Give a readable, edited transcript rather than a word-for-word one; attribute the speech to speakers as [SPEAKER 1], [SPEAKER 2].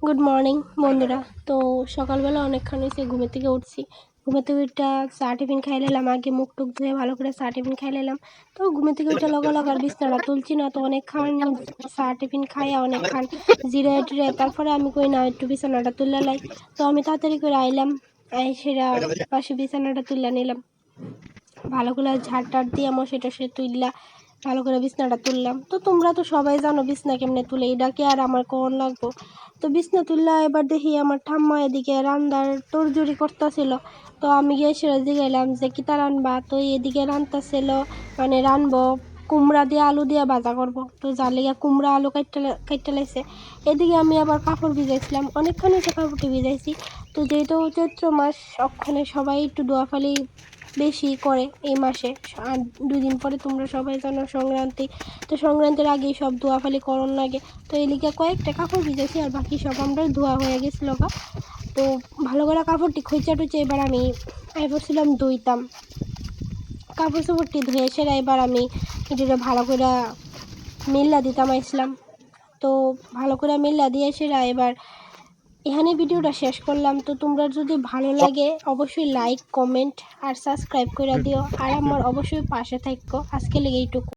[SPEAKER 1] Good morning বন্ধুরা। তো সকালবেলা অনেকক্ষণ হয়েছে ঘুমের থেকে উঠছি। ঘুমের থেকে উঠটা চা টিফিন খাই নিলাম, আগে মুখ টুক ধুয়ে ভালো করে চা টিফিন খাই নিলাম। তো ঘুমের থেকে উঠে লগা আর বিছনাটা তুলছি না, তো অনেকক্ষণ চা টিফিন খাইয়া অনেকক্ষণ জিরে টিরে তারপরে আমি কই না একটু বিছানাটা তুলে লাই। তো আমি তাড়াতাড়ি করে আইলাম, সেটা পাশে বিছানাটা তুলে নিলাম, ভালো করে ঝাড় টাড় দিয়ে মশে টসে তুললা ভালো করে বিছনাটা তুললাম। তো তোমরা তো সবাই জানো বিছনা কেমনে তুলে, এটা কি আর আমার কোন লাগবো। তো বিছনা তুললা এবার দেখি আমার ঠাম্মা এদিকে রান্নার তোড়জুড়ি করতেছিল। তো আমি গিয়ে সেটা জিগাইলাম যে কিতা রানবা। তো এদিকে রান্তাছিল মানে রানবো কুমড়া দিয়ে আলু দিয়ে ভাজা করব। তো যার লেগে কুমড়া আলু কাটতে লাইছে। এদিকে আমি আবার কাপড় ভিজাইছিলাম, অনেকখানি কাপড়টি ভিজাইছি। তো যেহেতু চৈত্র মাস, ওখানে সবাই একটু দোয়াফালি বেশি করে এই মাসে। আর 2 দিন পরে তোমরা সবাই জানো সংক্রান্তি। তো সংক্রান্তির আগেই সব ধোয়াফালি করণ লাগে। তো এই লিগে কয়েকটা কাপড় ভিজেছি, আর বাকি সব আমরা ধোয়া হয়ে গেছিলো গা। তো ভালো করে কাপড়টি খইচা টুচে এবার আমি পড়ছিলাম ধুইতাম। কাপড় চাপড়টি ধুয়ে সেরা এবার আমি এটা ভালো করে মিল্লা দিতাম আইসলাম। তো ভালো করে মিল্লা দিয়ে সেরা এবার এখানে ভিডিওটা শেষ করলাম। তো তোমরা যদি ভালো লাগে অবশ্যই লাইক কমেন্ট আর সাবস্ক্রাইব করে দিও, আর আমার অবশ্যই পাশে থাকো। আজকে লেগে এইটুকু।